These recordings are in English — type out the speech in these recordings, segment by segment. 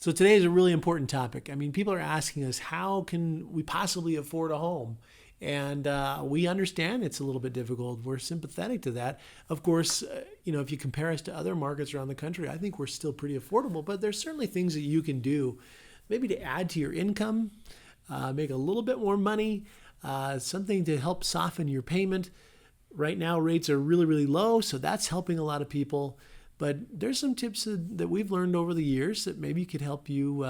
So today is a really important topic. I mean, people are asking us, how can we possibly afford a home? And we understand it's a little bit difficult. We're sympathetic to that. Of course, if you compare us to other markets around the country, I think we're still pretty affordable. But there's certainly things that you can do, maybe to add to your income, make a little bit more money, something to help soften your payment. Right now, rates are really, really low, so that's helping a lot of people. But there's some tips that we've learned over the years that maybe could help you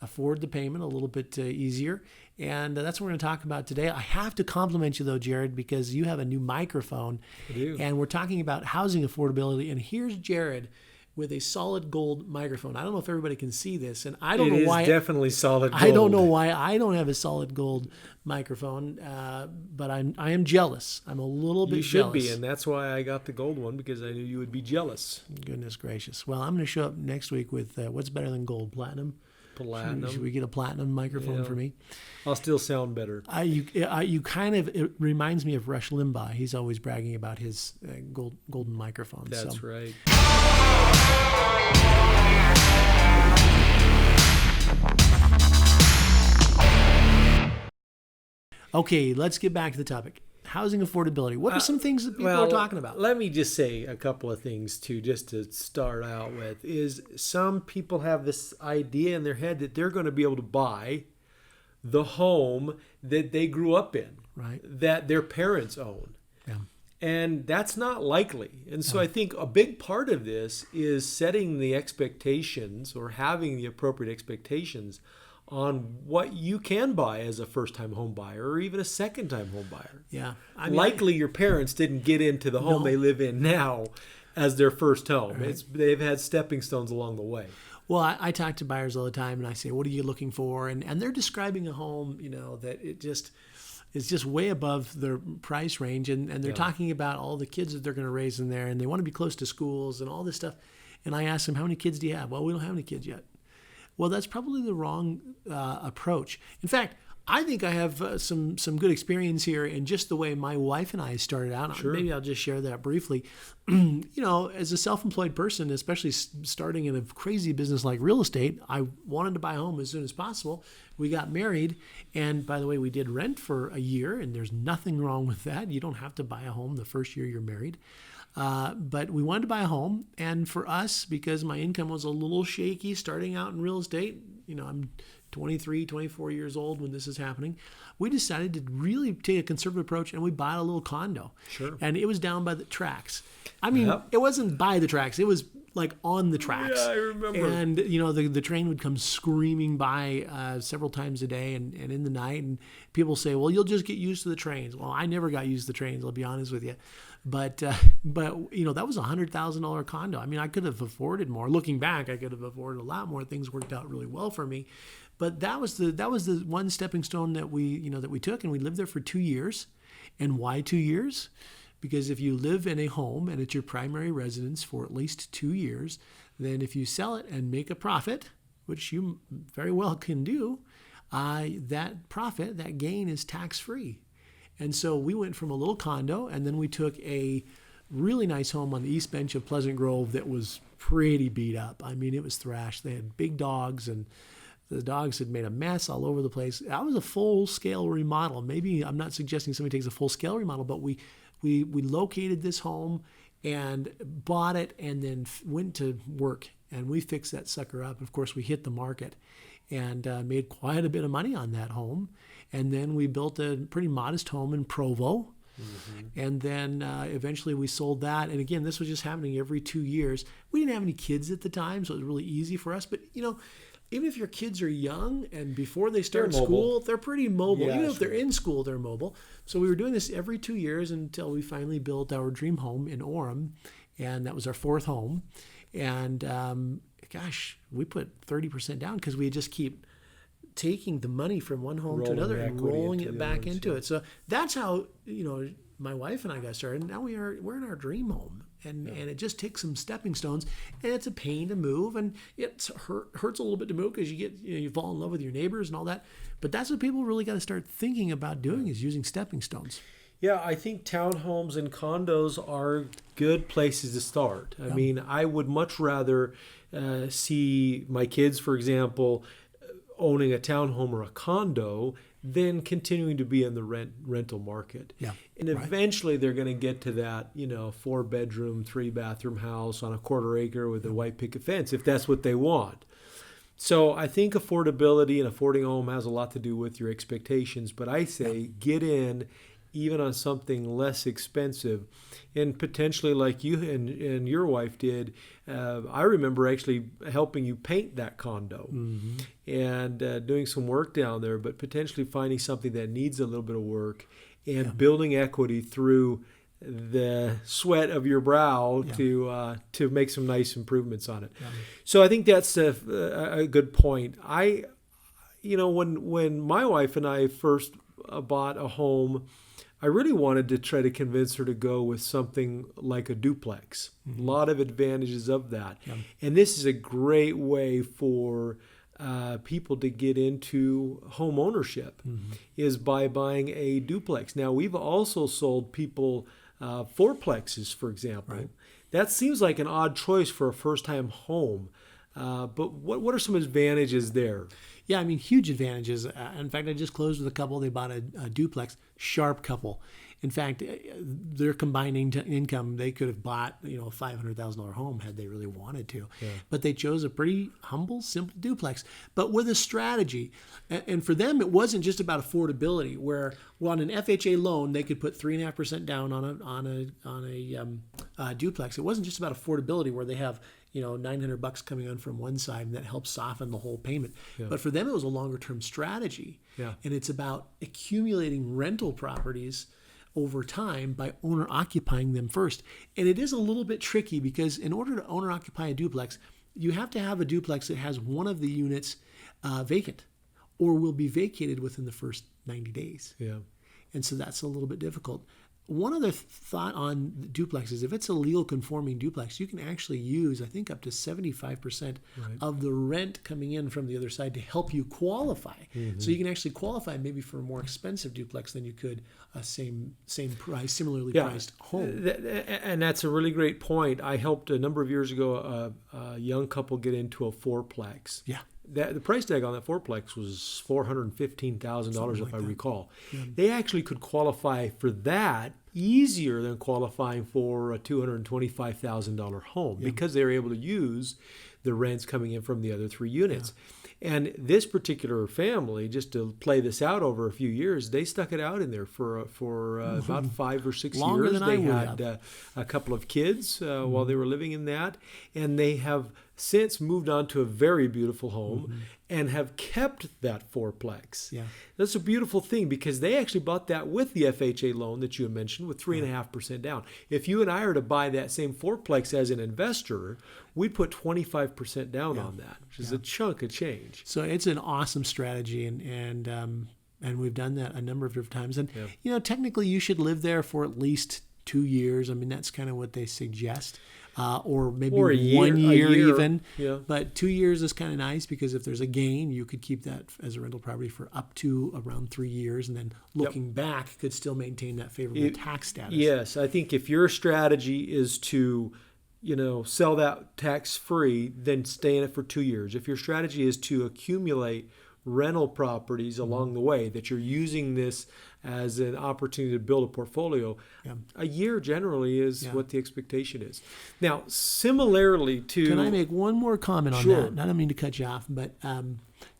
afford the payment a little bit easier. And that's what we're going to talk about today. I have to compliment you, though, Jared, because you have a new microphone. I do. And we're talking about housing affordability. And here's Jared with a solid gold microphone. I don't know if everybody can see this, and I don't know why. It is definitely solid gold. I don't know why I don't have a solid gold microphone, but I am jealous. I'm a little bit jealous. You should be, and that's why I got the gold one, because I knew you would be jealous. Goodness gracious. Well, I'm going to show up next week with what's better than gold? Platinum? Platinum. Should we get a platinum microphone for me? I'll still sound better. It reminds me of Rush Limbaugh. He's always bragging about his golden microphone. That's right. Okay, let's get back to the topic. Housing affordability. What are some things that people are talking about? Let me just say a couple of things too, just to start out with, is some people have this idea in their head that they're going to be able to buy the home that they grew up in, right? That their parents own. Yeah. And that's not likely. And so I think a big part of this is setting the expectations, or having the appropriate expectations on what you can buy as a first-time home buyer, or even a second-time home buyer. Yeah. Likely your parents didn't get into the home they live in now as their first home. Right. They've had stepping stones along the way. Well, I talk to buyers all the time, and I say, what are you looking for? And they're describing a home, that it's just way above their price range. And they're talking about all the kids that they're going to raise in there, and they want to be close to schools and all this stuff. And I ask them, how many kids do you have? Well, we don't have any kids yet. Well, that's probably the wrong approach. In fact, I think I have some good experience here in just the way my wife and I started out. Sure. Maybe I'll just share that briefly. As a self-employed person, especially starting in a crazy business like real estate, I wanted to buy a home as soon as possible. We got married, and by the way, we did rent for a year, and there's nothing wrong with that. You don't have to buy a home the first year you're married. But we wanted to buy a home, and for us, because my income was a little shaky starting out in real estate, I'm 23, 24 years old when this is happening, we decided to really take a conservative approach, and we bought a little condo. Sure. And it was down by the tracks. I mean, It wasn't by the tracks. It was like on the tracks. Yeah, I remember. And, the train would come screaming by several times a day and in the night. And people say, well, you'll just get used to the trains. Well, I never got used to the trains, I'll be honest with you. But that was a $100,000 condo. I mean, I could have afforded more. Looking back, I could have afforded a lot more. Things worked out really well for me. But that was the one stepping stone that we took, and we lived there for 2 years. And why 2 years? Because if you live in a home and it's your primary residence for at least 2 years, then if you sell it and make a profit, which you very well can do, that profit, that gain is tax-free. And so we went from a little condo, and then we took a really nice home on the East Bench of Pleasant Grove that was pretty beat up. I mean, it was thrashed. They had big dogs, and the dogs had made a mess all over the place. That was a full-scale remodel. Maybe I'm not suggesting somebody takes a full-scale remodel, but we located this home and bought it, and then went to work, and we fixed that sucker up. Of course, we hit the market and made quite a bit of money on that home. And then we built a pretty modest home in Provo. Mm-hmm. And then eventually we sold that. And again, this was just happening every 2 years. We didn't have any kids at the time, so it was really easy for us. But, even if your kids are young and before they start school, they're pretty mobile. Yeah, even if they're in school, they're mobile. So we were doing this every 2 years until we finally built our dream home in Orem. And that was our fourth home. And we put 30% down because we just keep taking the money from one home to another and rolling it back into it. So that's how, my wife and I got started. Now we're in our dream home. And it just takes some stepping stones, and it's a pain to move, and it hurts a little bit to move because you fall in love with your neighbors and all that. But that's what people really got to start thinking about doing, is using stepping stones. Yeah, I think townhomes and condos are good places to start. I mean, I would much rather see my kids, for example, owning a townhome or a condo, then continuing to be in the rental market. Yeah. And eventually they're going to get to that, 4-bedroom, 3-bathroom house on a quarter acre with a white picket fence, if that's what they want. So I think affordability and affording a home has a lot to do with your expectations, but I say get in even on something less expensive, and potentially like you and your wife did. I remember actually helping you paint that condo and doing some work down there, but potentially finding something that needs a little bit of work and building equity through the sweat of your brow to make some nice improvements on it. So I think that's a good point. When my wife and I first bought a home, I really wanted to try to convince her to go with something like a duplex. A lot of advantages of that. And this is a great way for people to get into home ownership is by buying a duplex. Now, we've also sold people fourplexes, for example. That seems like an odd choice for a first-time home. But what are some advantages there? Yeah, I mean, huge advantages. In fact, I just closed with a couple. They bought a duplex, sharp couple. In fact, their combined income, they could have bought, a $500,000 home had they really wanted to. But they chose a pretty humble, simple duplex, but with a strategy. And for them, it wasn't just about affordability, where on an FHA loan, they could put 3.5% down on a duplex. It wasn't just about affordability, where they have $900 coming on from one side, and that helps soften the whole payment. But for them, it was a longer term strategy. And it's about accumulating rental properties over time by owner occupying them first. And it is a little bit tricky because in order to owner occupy a duplex, you have to have a duplex that has one of the units vacant or will be vacated within the first 90 days. And so that's a little bit difficult. One other thought on duplexes, if it's a legal conforming duplex, you can actually use, I think, up to 75% of the rent coming in from the other side to help you qualify. So you can actually qualify maybe for a more expensive duplex than you could a same price, similarly priced home. And that's a really great point. I helped a number of years ago a young couple get into a fourplex. The price tag on that fourplex was $415,000, if I recall. They actually could qualify for that easier than qualifying for a $225,000 home because they were able to use the rents coming in from the other three units. And this particular family, just to play this out over a few years, they stuck it out in there for about 5 or 6 Longer years. than They I would had have. a couple of kids while they were living in that, and they have since moved on to a very beautiful home and have kept that fourplex. That's a beautiful thing because they actually bought that with the FHA loan that you had mentioned with 3.5% down. If you and I are to buy that same fourplex as an investor, we'd put 25% down on that, which is a chunk of change. So it's an awesome strategy, and we've done that a number of different times. And technically, you should live there for at least 2 years. I mean, that's kind of what they suggest, or maybe Or a 1 year, year. even. Yeah. But 2 years is kind of nice because if there's a gain, you could keep that as a rental property for up to around 3 years, and then looking back, could still maintain that favorable tax status. Yes, I think if your strategy is to sell that tax-free, then stay in it for 2 years. If your strategy is to accumulate rental properties along the way, that you're using this as an opportunity to build a portfolio, a year generally is what the expectation is. Now, similarly to... Can I make one more comment on Sure. that? I don't mean to cut you off, but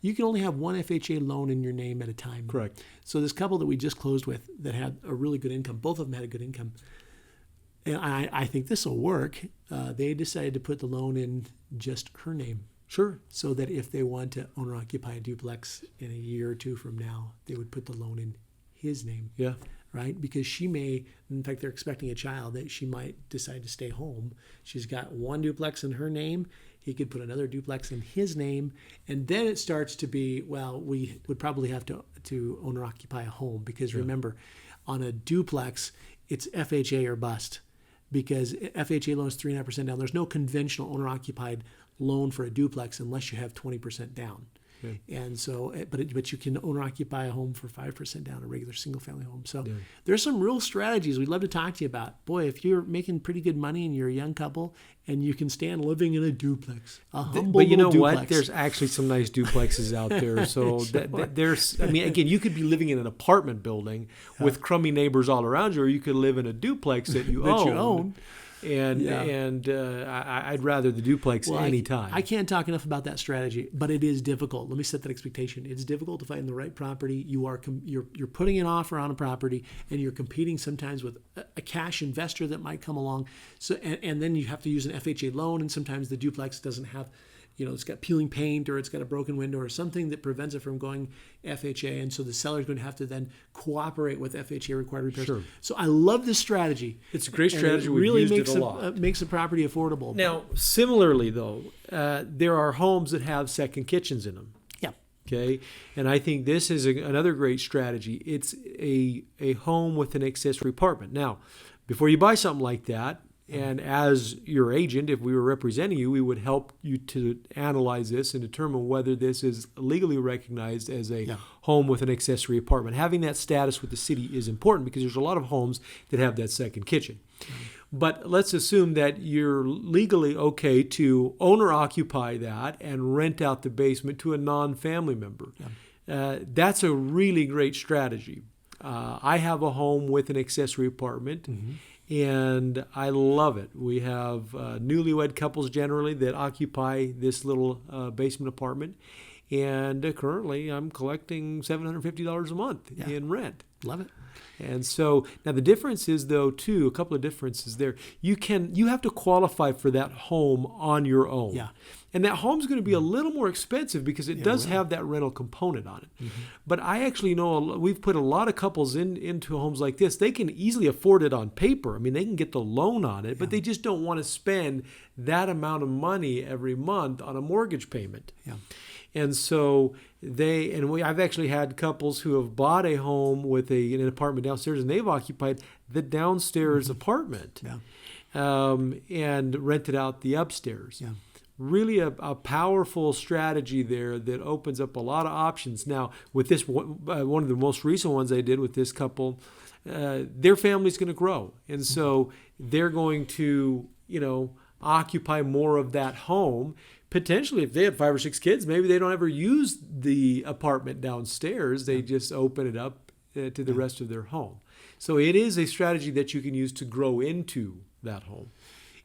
you can only have one FHA loan in your name at a time. Correct. So this couple that we just closed with that had a really good income, both of them had a good income, and I think this will work. They decided to put the loan in just her name. Sure. So that if they want to owner occupy a duplex in a year or two from now, they would put the loan in his name. Right? Because she may, in fact, they're expecting a child, that she might decide to stay home. She's got one duplex in her name. He could put another duplex in his name. And then it starts to be, well, we would probably have to owner occupy a home. Because remember, on a duplex, it's FHA or bust. Because FHA loan is 3.5% down. There's no conventional owner occupied loan for a duplex unless you have 20% down. And so, but you can owner occupy a home for 5% down, a regular single family home. So Yeah. there's some real strategies we'd love to talk to you about. Boy, if you're making pretty good money and you're a young couple and you can stand living in a duplex, a humble But you know little what? duplex. There's actually some nice duplexes out there. So Sure. there's, I mean, again, you could be living in an apartment building with crummy neighbors all around you, or you could live in a duplex that you own. And I'd rather the duplex anytime. I can't talk enough about that strategy, but it is difficult. Let me set that expectation. It's difficult to find the right property. You're putting an offer on a property, and you're competing sometimes with a cash investor that might come along. So and then you have to use an FHA loan, and sometimes the duplex doesn't have, it's got peeling paint or it's got a broken window or something that prevents it from going FHA. And so the seller's going to have to then cooperate with FHA required repairs. Sure. So I love this strategy. It's a great strategy. It We've really used makes it a lot. makes a property affordable. Now, similarly, though, there are homes that have second kitchens in them. Yeah. Okay. And I think this is another great strategy. It's a home with an accessory apartment. Now, before you buy something like that, and as your agent, if we were representing you, we would help you to analyze this and determine whether this is legally recognized as a home with an accessory apartment. Having that status with the city is important because there's a lot of homes that have that second kitchen. But let's assume that you're legally okay to owner occupy that and rent out the basement to a non-family member. That's a really great strategy. I have a home with an accessory apartment. And I love it. We have newlywed couples generally that occupy this little basement apartment. And currently I'm collecting $750 a month in rent. Love it. And so now the difference is, though, too, a couple of differences there. You have to qualify for that home on your own. Yeah. And that home's going to be a little more expensive because it does have that rental component on it. But I actually know we've put a lot of couples into homes like this. They can easily afford it on paper. I mean, they can get the loan on it, but they just don't want to spend that amount of money every month on a mortgage payment. Yeah. And so I've actually had couples who have bought a home with an apartment downstairs, and they've occupied the downstairs apartment and rented out the upstairs. Yeah. Really a powerful strategy there that opens up a lot of options. Now, with this one of the most recent ones I did with this couple, their family's going to grow, and so they're going to occupy more of that home. Potentially, if they had 5 or 6 kids, maybe they don't ever use the apartment downstairs. They just open it up to the rest of their home. So it is a strategy that you can use to grow into that home.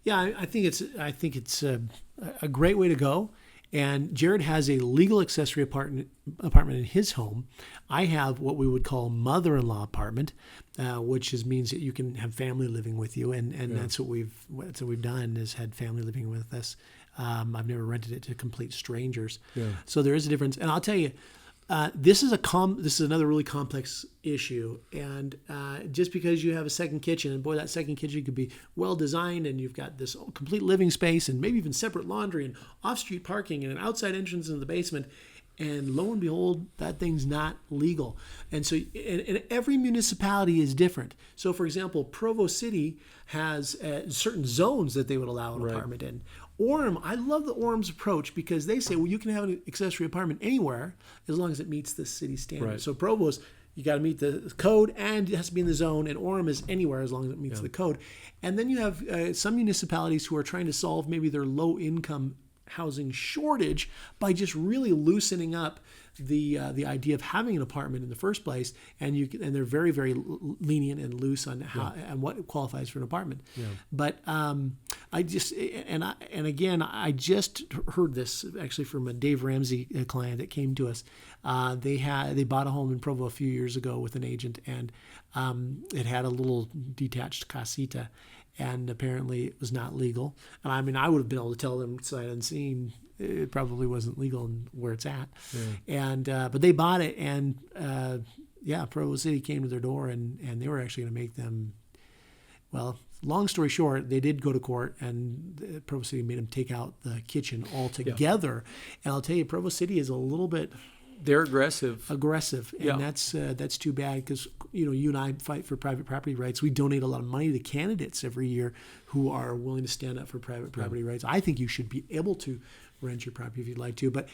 Yeah, I think it's a great way to go. And Jared has a legal accessory apartment in his home. I have what we would call mother-in-law apartment, which means that you can have family living with you, and that's what we've done is had family living with us. I've never rented it to complete strangers. Yeah. So there is a difference, and I'll tell you, this is another really complex issue. And just because you have a second kitchen, and boy, that second kitchen could be well designed, and you've got this complete living space, and maybe even separate laundry and off-street parking and an outside entrance in the basement. And lo and behold, that thing's not legal. And so and every municipality is different. So, for example, Provo City has certain zones that they would allow an apartment in. Orem, I love the Orem's approach because they say, well, you can have an accessory apartment anywhere as long as it meets the city standard. Right. So Provo's, you got to meet the code and it has to be in the zone, and Orem is anywhere as long as it meets the code. And then you have some municipalities who are trying to solve maybe their low-income housing shortage by just really loosening up the idea of having an apartment in the first place, and they're very, very lenient and loose on how and what qualifies for an apartment. Yeah. But I just heard this actually from a Dave Ramsey client that came to us. They bought a home in Provo a few years ago with an agent, and it had a little detached casita. And apparently it was not legal. And I mean, I would have been able to tell them sight unseen it probably wasn't legal where it's at. Yeah. And but they bought it, and Provo City came to their door, and they were actually going to make them. Well, long story short, they did go to court, and Provo City made them take out the kitchen altogether. Yeah. And I'll tell you, Provo City is a little bit. They're aggressive, and that's too bad because you and I fight for private property rights. We donate a lot of money to candidates every year who are willing to stand up for private property rights. I think you should be able to rent your property if you'd like to, but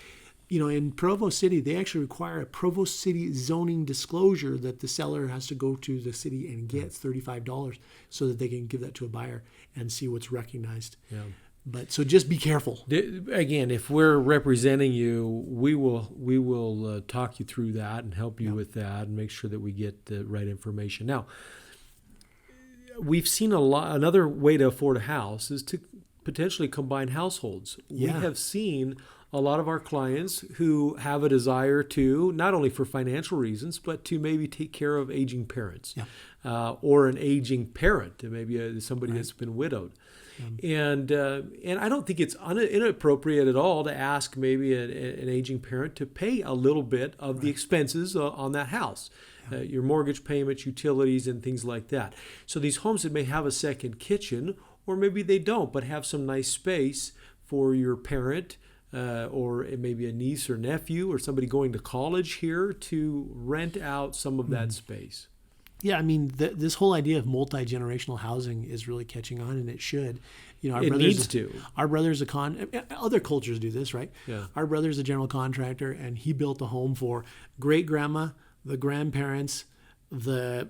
in Provo City, they actually require a Provo City zoning disclosure that the seller has to go to the city and get $35 so that they can give that to a buyer and see what's recognized. Yeah. But so just be careful. Again, if we're representing you, we will talk you through that and help you with that and make sure that we get the right information. Now, we've seen another way to afford a house is to potentially combine households. We have seen a lot of our clients who have a desire to, not only for financial reasons, but to maybe take care of aging parents or an aging parent, maybe somebody that's been widowed. And I don't think it's inappropriate at all to ask maybe an aging parent to pay a little bit of the expenses on that house, your mortgage payments, utilities, and things like that. So these homes that may have a second kitchen, or maybe they don't, but have some nice space for your parent or maybe a niece or nephew or somebody going to college here to rent out some of that space. Yeah, I mean, this whole idea of multi-generational housing is really catching on, and it should. It needs to. Our brother's other cultures do this, right? Yeah. Our brother's a general contractor, and he built a home for great-grandma, the grandparents, the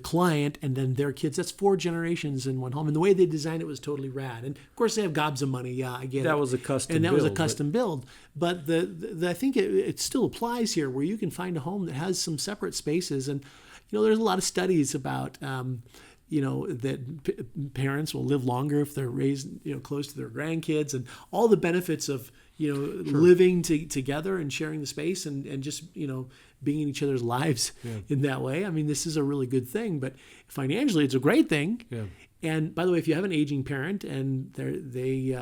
client, and then their kids. That's 4 generations in one home. And the way they designed it was totally rad. And of course, they have gobs of money. Yeah, I get it. That was a custom build. And that was a build, custom build. But I think it still applies here, where you can find a home that has some separate spaces. And there's a lot of studies about, that parents will live longer if they're raised, close to their grandkids, and all the benefits of, living together and sharing the space and just, being in each other's lives in that way. I mean, this is a really good thing, but financially, it's a great thing. Yeah. And by the way, if you have an aging parent and they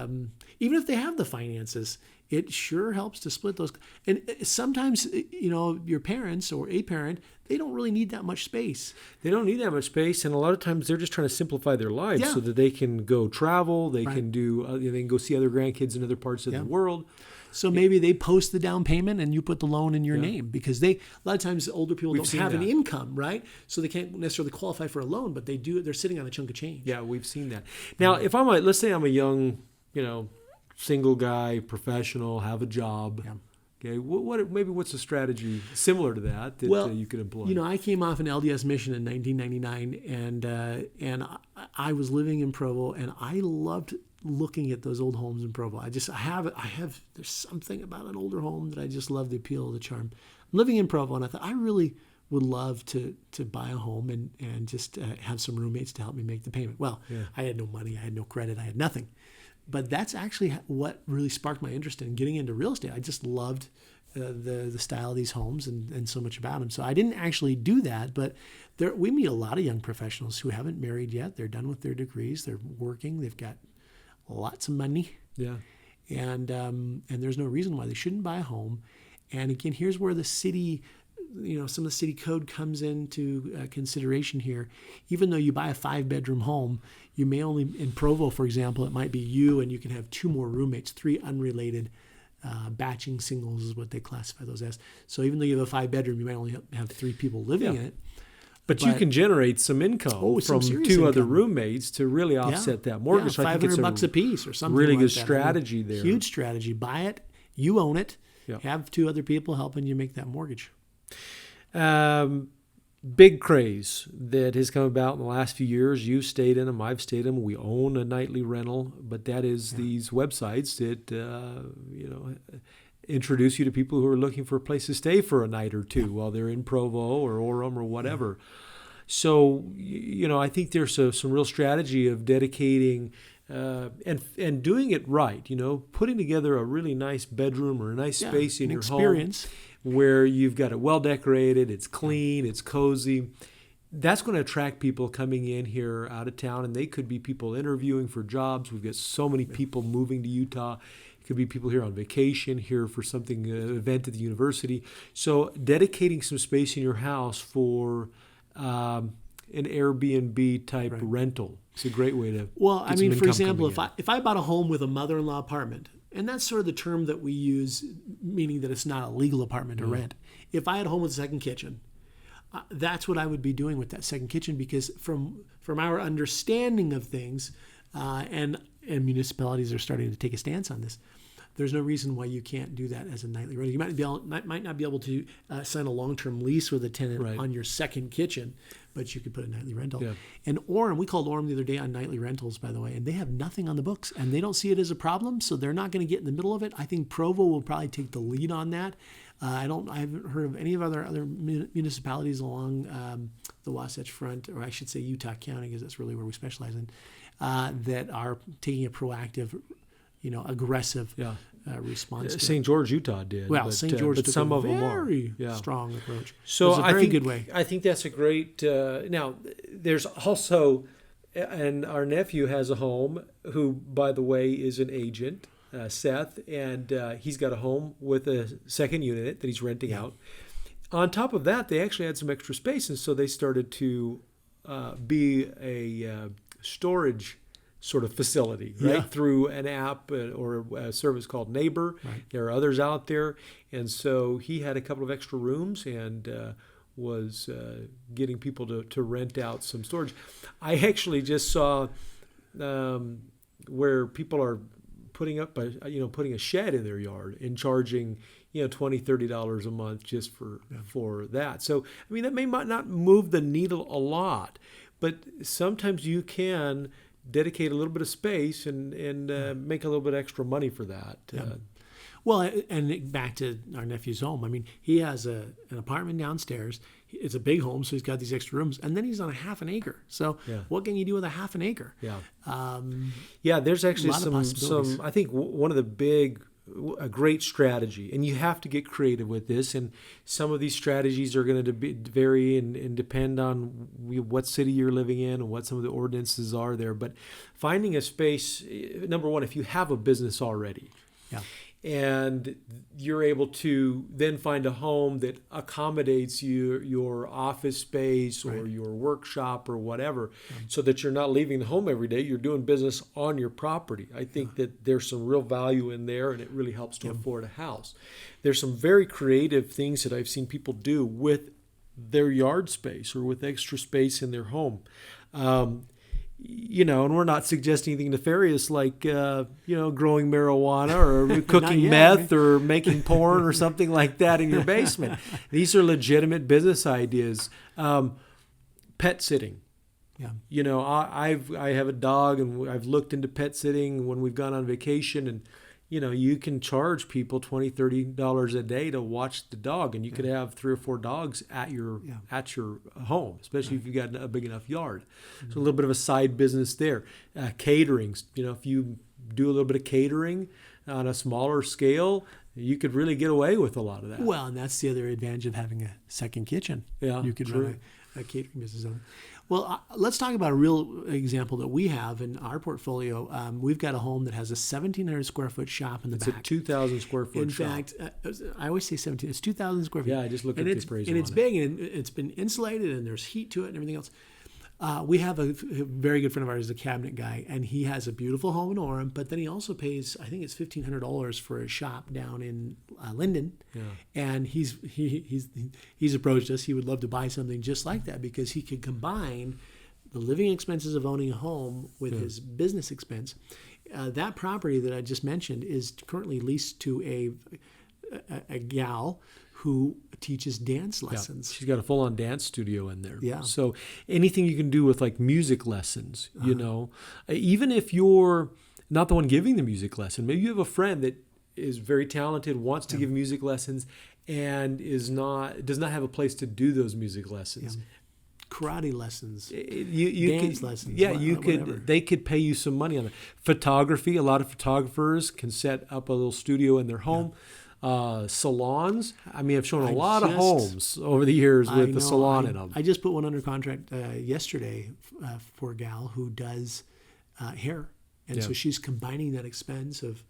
even if they have the finances, it sure helps to split those. And sometimes, your parents or a parent, they don't really need that much space. They don't need that much space, and a lot of times they're just trying to simplify their lives so that they can go travel, they can do, they can go see other grandkids in other parts of the world. So maybe they post the down payment and you put the loan in your name, because a lot of times older people don't have an income, right? So they can't necessarily qualify for a loan, but they're sitting on a chunk of change. Yeah, we've seen that. Now, if let's say I'm a young, single guy, professional, have a job. Yeah. Okay, what's a strategy similar to that you could employ? I came off an LDS mission in 1999, and I was living in Provo, and I loved looking at those old homes in Provo. There's something about an older home that I just love the appeal, the charm. I'm living in Provo, and I thought I really would love to buy a home and just have some roommates to help me make the payment. Well, I had no money, I had no credit, I had nothing. But that's actually what really sparked my interest in getting into real estate. I just loved the style of these homes and so much about them. So I didn't actually do that, but we meet a lot of young professionals who haven't married yet. They're done with their degrees. They're working. They've got lots of money. Yeah. And there's no reason why they shouldn't buy a home. And again, here's where the city, some of the city code comes into consideration here. Even though you buy a 5-bedroom home, you may only, in Provo, for example, it might be you and you can have 2 more roommates, 3 unrelated batching singles is what they classify those as. So even though you have a 5-bedroom, you might only have 3 people living in it. But you can generate some income from 2 other roommates to really offset that mortgage. Yeah, $500 a piece or something. Really like good that. strategy there. Huge strategy. Buy it, you own it, have 2 other people helping you make that mortgage. Big craze that has come about in the last few years. You've stayed in them, I've stayed in them. We own a nightly rental, but that is these websites that introduce you to people who are looking for a place to stay for a night or 2 while they're in Provo or Orem or whatever. So I think there's some real strategy of dedicating and doing it right. Putting together a really nice bedroom or a nice space in your experience. Home where you've got it well decorated, it's clean, it's cozy. That's going to attract people coming in here out of town, and they could be people interviewing for jobs. We've got so many people moving to Utah. It could be people here on vacation, here for something, event at the university. So dedicating some space in your house for an Airbnb type rental. It's a great way to get some for example, in. if I bought a home with a mother-in-law apartment, and that's sort of the term that we use, meaning that it's not a legal apartment to rent. If I had a home with a second kitchen, that's what I would be doing with that second kitchen, because from our understanding of things, and municipalities are starting to take a stance on this, there's no reason why you can't do that as a nightly rental. You might not be able to sign a long-term lease with a tenant on your second kitchen, but you could put a nightly rental. Yeah. And Orem, we called Orem the other day on nightly rentals, by the way, and they have nothing on the books, and they don't see it as a problem, so they're not going to get in the middle of it. I think Provo will probably take the lead on that. I haven't heard of any of other municipalities along the Wasatch Front, or I should say Utah County, because that's really where we specialize in, that are taking a proactive, aggressive response. St. George, Utah did. Well, St. George took some a of them very are. strong approach. So it's a very good way. I think that's a great. Now, there's also, and our nephew has a home, who, by the way, is an agent, Seth, and he's got a home with a second unit that he's renting out. On top of that, they actually had some extra space, and so they started to be a storage sort of facility, right? Through an app or a service called Neighbor. Right. There are others out there. And so he had a couple of extra rooms and was getting people to rent out some storage. I actually just saw where people are putting up putting a shed in their yard and charging $20-$30 a month just for that. So I mean, that might not move the needle a lot, but sometimes you can dedicate a little bit of space and make a little bit extra money for that. Well, and back to our nephew's home. I mean, he has an apartment downstairs. It's a big home, so he's got these extra rooms, and then he's on a half an acre. So, what can you do with a half an acre? There's actually some. I think one of the a great strategy, and you have to get creative with this. And some of these strategies are going to vary and depend on what city you're living in and what some of the ordinances are there. But finding a space, number one, if you have a business already. And you're able to then find a home that accommodates your office space or your workshop or whatever, so that you're not leaving the home every day. You're doing business on your property. I think that there's some real value in there, and it really helps to afford a house. There's some very creative things that I've seen people do with their yard space or with extra space in their home. And we're not suggesting anything nefarious like, growing marijuana or cooking meth or making porn or something like that in your basement. These are legitimate business ideas. Pet sitting. I have a dog, and I've looked into pet sitting when we've gone on vacation, and you can charge people $20-$30 a day to watch the dog, and you could have 3 or 4 dogs at your home, especially if you've got a big enough yard. So a little bit of a side business there. Catering, if you do a little bit of catering on a smaller scale, you could really get away with a lot of that. Well, and that's the other advantage of having a second kitchen. You could run a catering business on it. Well, let's talk about a real example that we have in our portfolio. We've got a home that has a 1,700 square foot shop in the back. It's a 2,000 square foot shop. In fact, I always say 17. It's 2,000 square feet. Yeah, I just looked at the appraisal. And it's big, and it's been insulated, and there's heat to it and everything else. We have a very good friend of ours, a cabinet guy, and he has a beautiful home in Orem, but then he also pays, I think it's $1,500 for a shop down in Linden. And he's approached us. He would love to buy something just like that, because he could combine the living expenses of owning a home with his business expense. That property that I just mentioned is currently leased to a gal who teaches dance lessons. She's got a full-on dance studio in there. So anything you can do with like music lessons, even if you're not the one giving the music lesson, maybe you have a friend that is very talented, wants to give music lessons, and does not have a place to do those music lessons. Karate lessons, dance lessons. Whatever. They could pay you some money on that. Photography. A lot of photographers can set up a little studio in their home. Salons. I mean, I've shown a lot of homes over the years with the salon in them. I just put one under contract yesterday for a gal who does hair, and so she's combining that expense of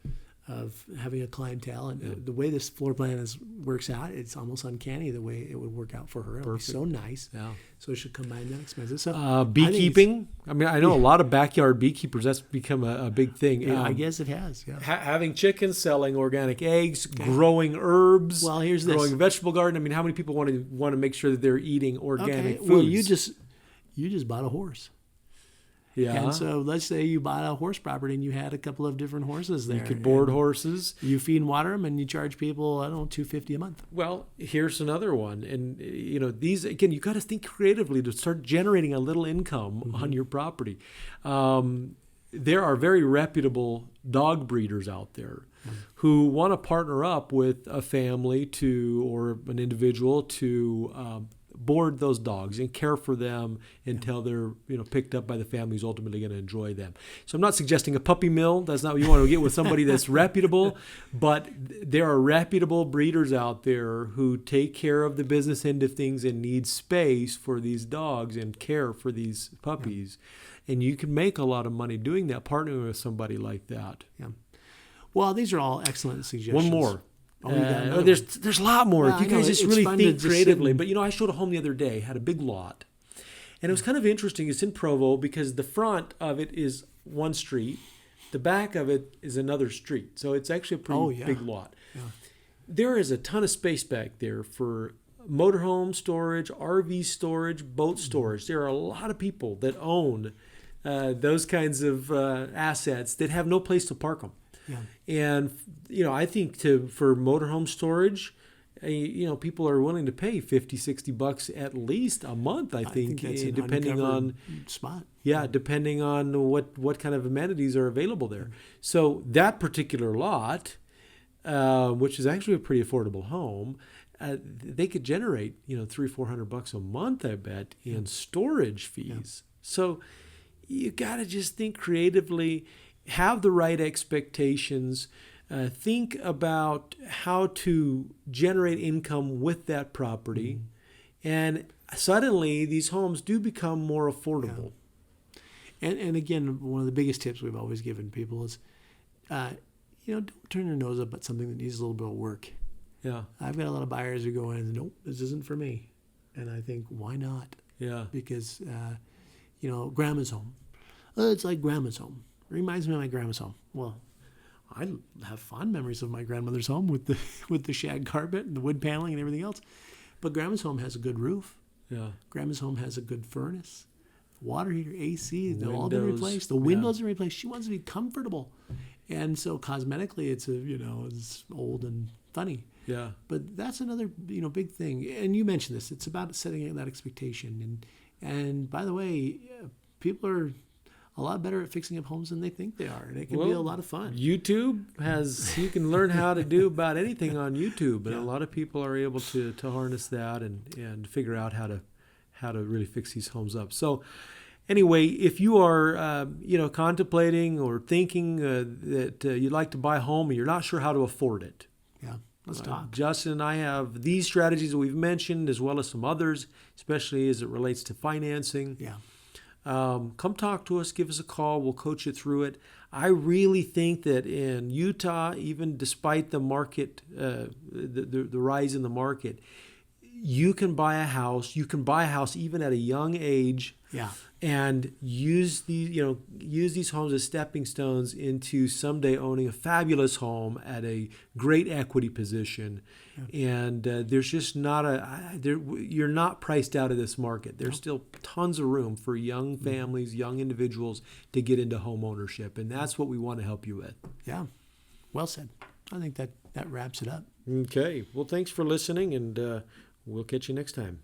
having a clientele, and the way this floor plan works out, it's almost uncanny the way it would work out for her. It would be so nice. So she'll combine that expense. So beekeeping. I mean, I know a lot of backyard beekeepers. That's become a big thing. I guess it has. Having chickens, selling organic eggs, growing herbs. Well, here's growing a vegetable garden. I mean, how many people want to make sure that they're eating organic foods? Well, you just bought a horse. Yeah. And so let's say you bought a horse property and you had a couple of different horses there. You could board and horses. You feed and water them, and you charge people, I don't know, $250 a month. Well, here's another one. And, these, again, you got to think creatively to start generating a little income on your property. There are very reputable dog breeders out there who want to partner up with a family or an individual to board those dogs and care for them until they're picked up by the family who's ultimately going to enjoy them. So I'm not suggesting a puppy mill. That's not what you want to get with somebody that's reputable, but there are reputable breeders out there who take care of the business end of things and need space for these dogs and care for these puppies. And you can make a lot of money doing that, partnering with somebody like that. Yeah. Well, these are all excellent suggestions. One more. Oh, there's a lot more. Well, if you guys just really think creatively. And... But I showed a home the other day, had a big lot. And it was kind of interesting. It's in Provo because the front of it is one street. The back of it is another street. So it's actually a pretty big lot. Yeah. There is a ton of space back there for motorhome storage, RV storage, boat storage. There are a lot of people that own those kinds of assets that have no place to park them. Yeah. And, I think for motorhome storage, people are willing to pay $50-$60 at least a month, I think that's depending on spot. Yeah, depending on what kind of amenities are available there. So that particular lot, which is actually a pretty affordable home, they could generate, $300-$400 a month, I bet, in storage fees. Yeah. So you got to just think creatively, have the right expectations, think about how to generate income with that property, and suddenly these homes do become more affordable. Yeah. And again, one of the biggest tips we've always given people is, don't turn your nose up at something that needs a little bit of work. Yeah, I've got a lot of buyers who go in and nope, this isn't for me, and I think why not? Yeah, because grandma's home. It's like grandma's home. It reminds me of my grandma's home. Well, I have fond memories of my grandmother's home with the shag carpet and the wood paneling and everything else. But grandma's home has a good roof. Yeah, grandma's home has a good furnace, water heater, AC. They've all been replaced. The windows are replaced. She wants to be comfortable, and so cosmetically, it's it's old and funny. Yeah. But that's another, big thing. And you mentioned this. It's about setting that expectation. And by the way, people are a lot better at fixing up homes than they think they are. And it can be a lot of fun. YouTube you can learn how to do about anything on YouTube. And a lot of people are able to harness that and figure out how to really fix these homes up. So anyway, if you are, contemplating or thinking that you'd like to buy a home and you're not sure how to afford it, let's talk. Justin and I have these strategies that we've mentioned, as well as some others, especially as it relates to financing. Yeah. Come talk to us. Give us a call. We'll coach you through it. I really think that in Utah, even despite the market, the rise in the market, you can buy a house. You can buy a house even at a young age. Yeah. And use these homes as stepping stones into someday owning a fabulous home at a great equity position. Yeah. And there's just you're not priced out of this market. There's still tons of room for young families, young individuals to get into home ownership. And that's what we want to help you with. Yeah. Well said. I think that wraps it up. Okay. Well, thanks for listening, and we'll catch you next time.